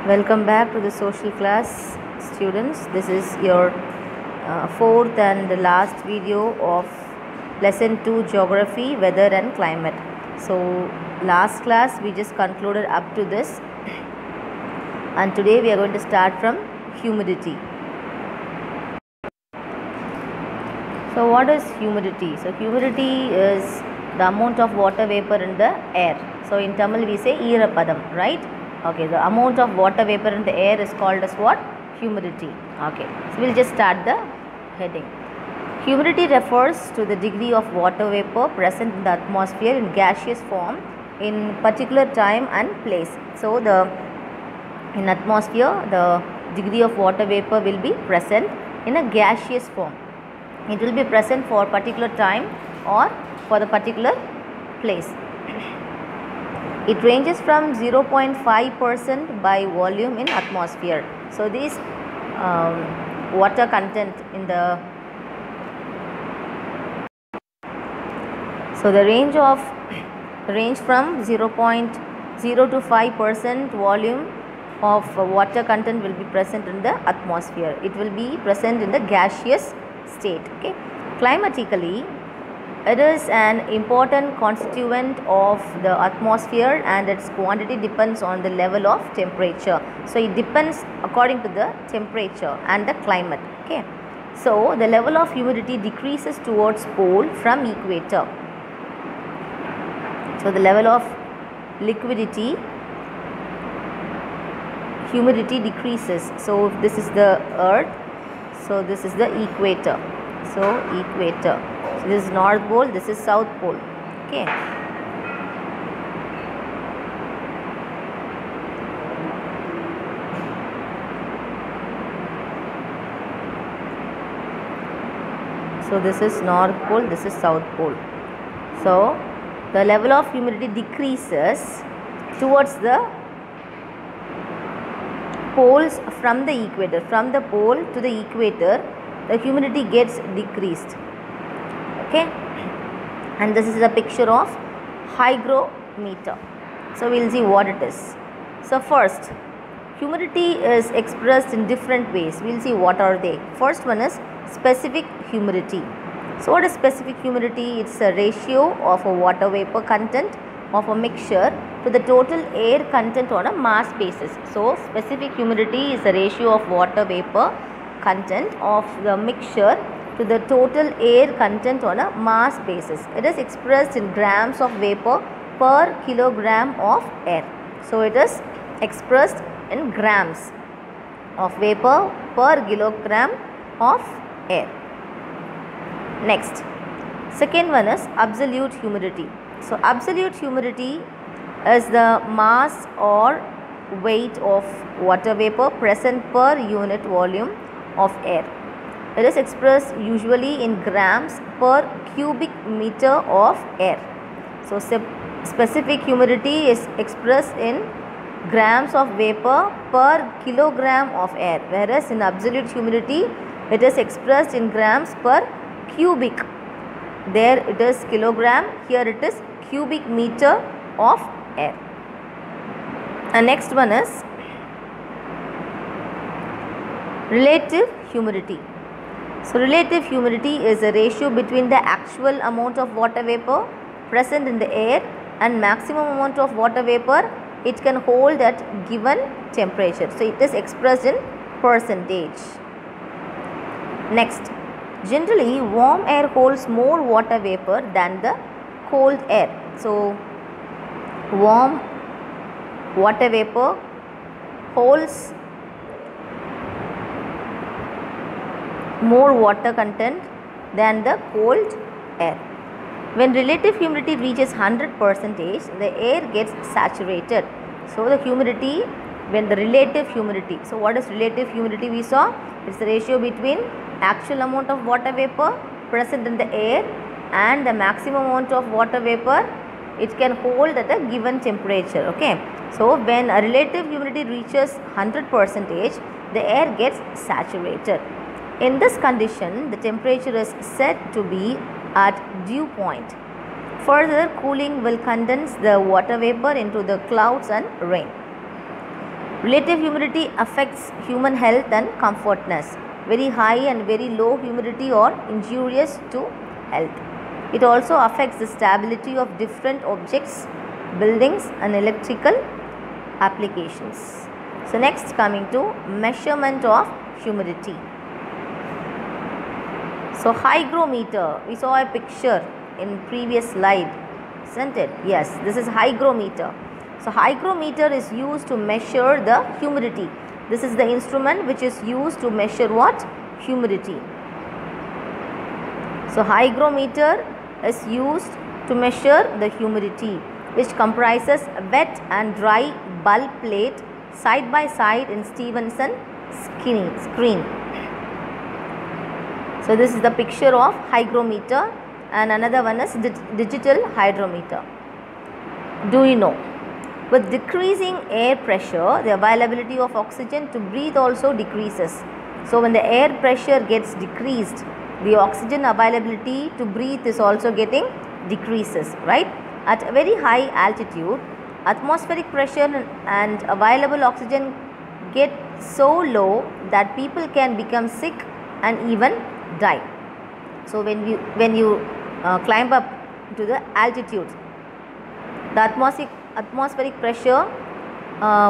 Welcome back to the social class, students. This is your fourth and last video of lesson 2 geography, weather and climate. So last class we just concluded up to this, and today we are going to start from humidity. So what is humidity? So humidity is the amount of water vapor in the air. So in Tamil we say Eerapadam, right? Okay, the amount of water vapor in the air is called as what? Humidity. Okay, so we'll just start the heading. Humidity refers to the degree of water vapor present in the atmosphere in gaseous form in particular time and place. So in atmosphere the degree of water vapor will be present in a gaseous form. It will be present for particular time or for the particular place. It ranges from 0.5% by volume in atmosphere. So this water content in the range from 0.0 to 5% volume of water content will be present in the atmosphere. It will be present in the gaseous state. Okay, climatically it is an important constituent of the atmosphere and its quantity depends on the level of temperature. So it depends according to the temperature and the climate. Okay, so the level of humidity decreases towards pole from equator. So the level of humidity decreases. So if this is the earth, so this is the equator. So equator. So this is North Pole, this is South Pole. Okay. So this is North Pole, this is South Pole. So the level of humidity decreases towards the poles from the equator. From the pole to the equator, the humidity gets decreased. Okay, and this is a picture of hygrometer. So we will see what it is. So first, humidity is expressed in different ways. We will see what are they. First one is specific humidity. So what is specific humidity? It's a ratio of a water vapor content of a mixture to the total air content on a mass basis. So specific humidity is a ratio of water vapor content of the mixture to the total air content on a mass basis. It is expressed in grams of vapor per kilogram of air. So it is expressed in grams of vapor per kilogram of air. Next, second one is absolute humidity. So absolute humidity is the mass or weight of water vapor present per unit volume of air. It is expressed usually in grams per cubic meter of air. So specific humidity is expressed in grams of vapor per kilogram of air, whereas in absolute humidity it is expressed in grams per cubic. There it is kilogram, here it is cubic meter of air. And next one is relative humidity. So relative humidity is a ratio between the actual amount of water vapor present in the air and maximum amount of water vapor it can hold at given temperature. So it is expressed in percentage. Next, generally warm air holds more water vapor than the cold air. So warm water vapor holds more water content than the cold air. When relative humidity reaches 100%, the air gets saturated. So the humidity, when the relative humidity, so what is relative humidity we saw? It's the ratio between actual amount of water vapor present in the air and the maximum amount of water vapor it can hold at a given temperature. Okay, so when a relative humidity reaches 100%, the air gets saturated. In this condition, the temperature is said to be at dew point. Further cooling will condense the water vapor into the clouds and rain. Relative humidity affects human health and comfortness. Very high and very low humidity are injurious to health. It also affects the stability of different objects, buildings and electrical applications. So next, coming to measurement of humidity. So hygrometer, we saw a picture in previous slide, isn't it? Yes, this is hygrometer. So hygrometer is used to measure the humidity. This is the instrument which is used to measure what? Humidity. So hygrometer is used to measure the humidity, which comprises a wet and dry bulb plate side by side in Stevenson screen. So this is the picture of hygrometer, and another one is digital hydrometer. Do you know? With decreasing air pressure, the availability of oxygen to breathe also decreases. So when the air pressure gets decreased, the oxygen availability to breathe is also getting decreases, right? At a very high altitude, atmospheric pressure and available oxygen get so low that people can become sick and even die. So when you climb up to the altitude, the atmospheric pressure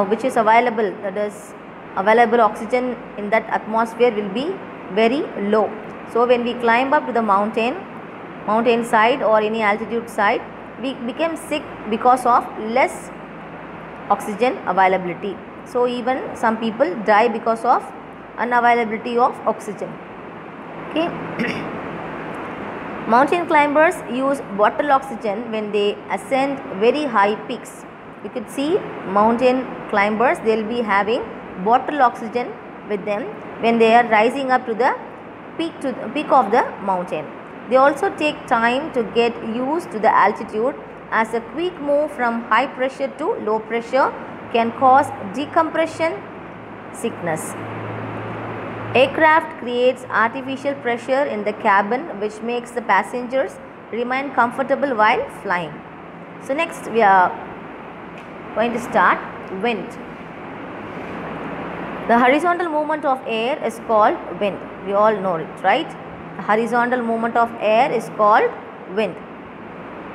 which is available, that is available oxygen in that atmosphere, will be very low. So when we climb up to the mountain side or any altitude side, we become sick because of less oxygen availability. So even some people die because of unavailability of oxygen. Okay. Mountain climbers use bottle oxygen when they ascend very high peaks. You could see mountain climbers, they will be having bottle oxygen with them when they are rising up to the peak of the mountain. They also take time to get used to the altitude, as a quick move from high pressure to low pressure can cause decompression sickness. Aircraft creates artificial pressure in the cabin, which makes the passengers remain comfortable while flying. So next we are going to start wind. The horizontal movement of air is called wind. We all know it, right? The horizontal movement of air is called wind.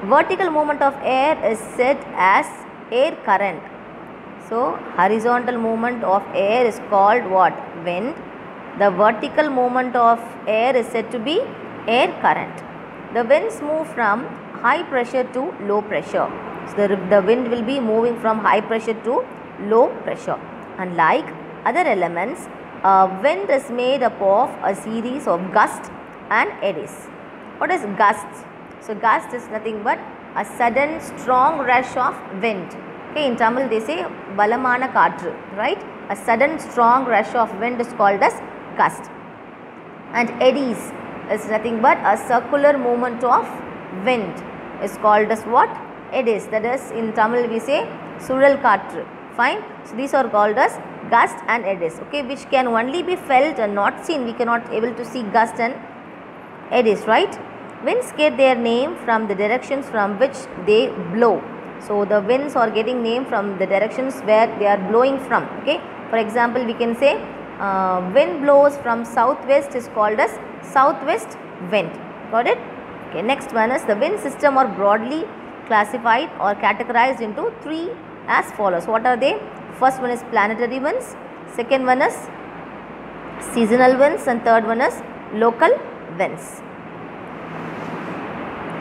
Vertical movement of air is said as air current. So horizontal movement of air is called what? Wind. The vertical movement of air is said to be air current. The winds move from high pressure to low pressure. So the wind will be moving from high pressure to low pressure. Unlike other elements, wind is made up of a series of gusts and eddies. What is gusts? So gust is nothing but a sudden strong rush of wind. Okay, in Tamil they say balamana kaatru, right? A sudden strong rush of wind is called as gust. And eddies is nothing but a circular movement of wind is called as what? Eddies. That is, in Tamil we say sural kaatru. Fine. So these are called as gust and eddies, okay, which can only be felt and not seen. We cannot able to see gust and eddies, right? Winds get their name from the directions from which they blow. So the winds are getting name from the directions where they are blowing from. Okay. For example, we can say wind blows from southwest is called as southwest wind. Got it? Okay. Next one is the wind system are broadly classified or categorized into three as follows. What are they? First one is planetary winds, second one is seasonal winds, and third one is local winds.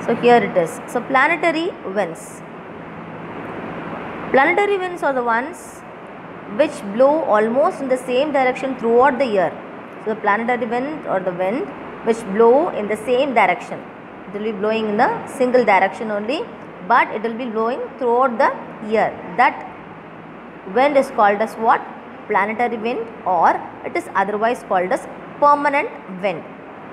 So here it is. So planetary winds. Planetary winds are the ones which blow almost in the same direction throughout the year. So the planetary wind or the wind which blow in the same direction. It will be blowing in a single direction only, but it will be blowing throughout the year. That wind is called as what? Planetary wind, or it is otherwise called as permanent wind.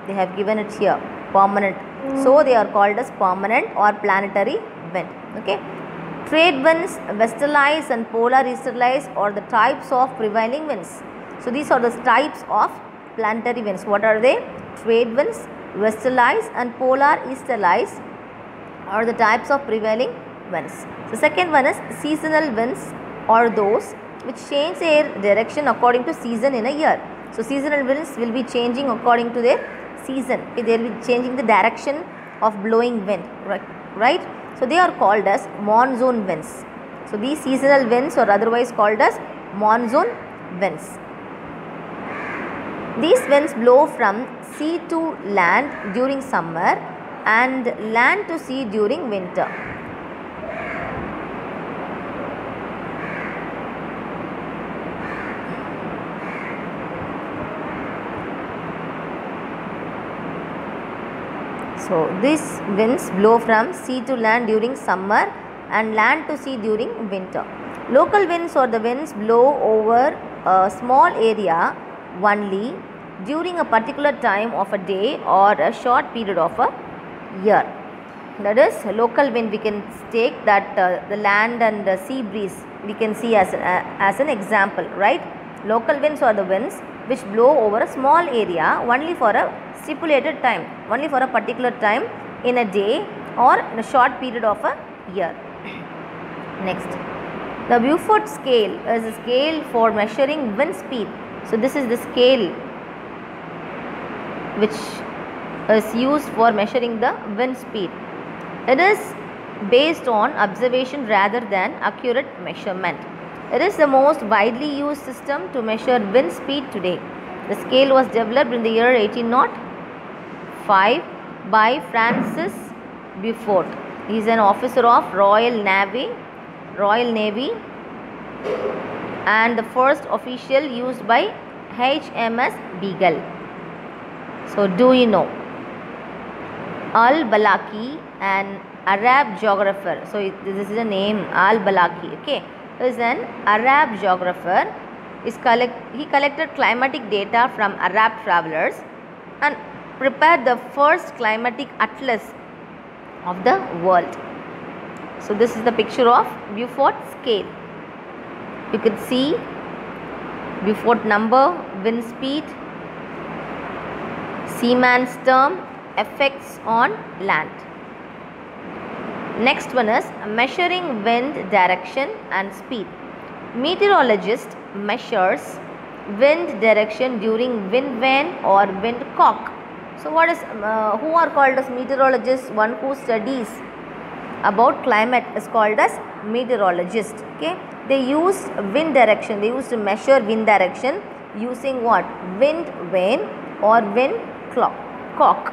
They have given it here, permanent. So they are called as permanent or planetary wind. Okay. Trade winds, westerlies and polar easterlies are the types of prevailing winds. So these are the types of planetary winds. What are they? Trade winds, westerlies and polar easterlies are the types of prevailing winds. The second one is seasonal winds, or those which change their direction according to season in a year. So seasonal winds will be changing according to their season. Okay, they will be changing the direction of blowing wind, right? So they are called as monsoon winds. So these seasonal winds are otherwise called as monsoon winds. These winds blow from sea to land during summer and land to sea during winter. So these winds blow from sea to land during summer and land to sea during winter. Local winds or the winds blow over a small area only during a particular time of a day or a short period of a year. That is local wind. We can take that the land and the sea breeze we can see as an example, right? Local winds are the winds which blow over a small area only for a stipulated time, only for a particular time in a day or in a short period of a year. Next, the Beaufort scale is a scale for measuring wind speed. So this is the scale which is used for measuring the wind speed. It is based on observation rather than accurate measurement. It is the most widely used system to measure wind speed today. The scale was developed in the year 1805 by Francis Beaufort. He is an officer of Royal Navy and the first official used by HMS Beagle. So do you know? Al-Balaki, an Arab geographer. So this is a name, Al-Balaki. Okay, he is an Arab geographer. He collected climatic data from Arab travelers and prepared the first climatic atlas of the world. So this is the picture of Beaufort scale. You could see Beaufort number, wind speed, seaman's term, effects on land. Next one is measuring wind direction and speed. Meteorologist measures wind direction during wind vane or wind cock. So what is who are called as meteorologists? One who studies about climate is called as meteorologist. Okay, they use wind direction. They used to measure wind direction using what? Wind vane or wind cock.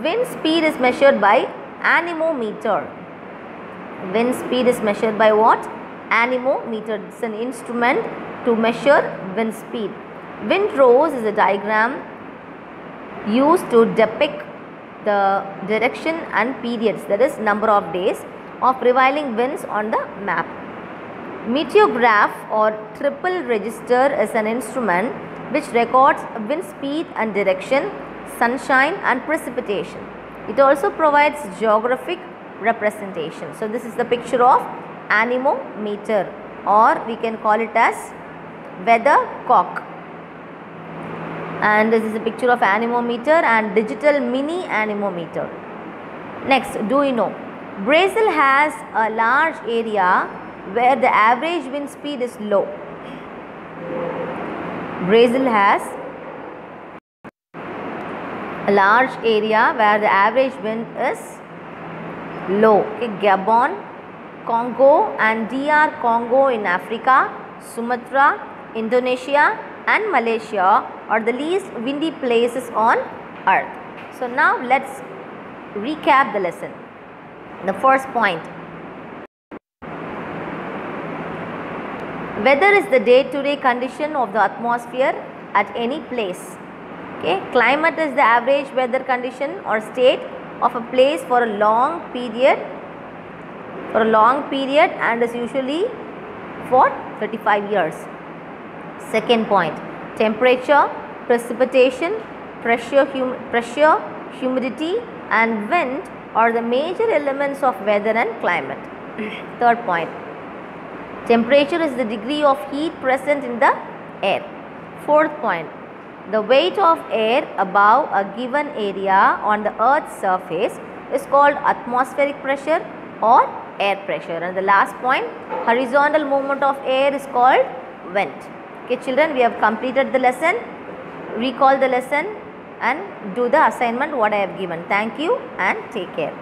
Wind speed is measured by anemometer. Wind speed is measured by what? Anemometer. It's an instrument to measure wind speed. Windrows is a diagram used to depict the direction and periods, that is number of days, of prevailing winds on the map. Meteograph or triple register is an instrument which records wind speed and direction, sunshine and precipitation. It also provides geographic representation. So this is the picture of anemometer, or we can call it as weathercock. And this is a picture of anemometer and digital mini anemometer. Next, do you know? Brazil has a large area where the average wind speed is low. Brazil has a large area where the average wind is low. Okay, Gabon, Congo and DR Congo in Africa, Sumatra, Indonesia and Malaysia are the least windy places on earth. So now let's recap the lesson. The first point, weather is the day-to-day condition of the atmosphere at any place. Okay, climate is the average weather condition or state of a place for a long period and is usually for 35 years. Second point, temperature, precipitation, pressure, humidity and wind are the major elements of weather and climate. Third point, temperature is the degree of heat present in the air. Fourth point, the weight of air above a given area on the earth's surface is called atmospheric pressure or air pressure. And the last point, horizontal movement of air is called vent. Okay children, we have completed the lesson. Recall the lesson and do the assignment what I have given. Thank you and take care.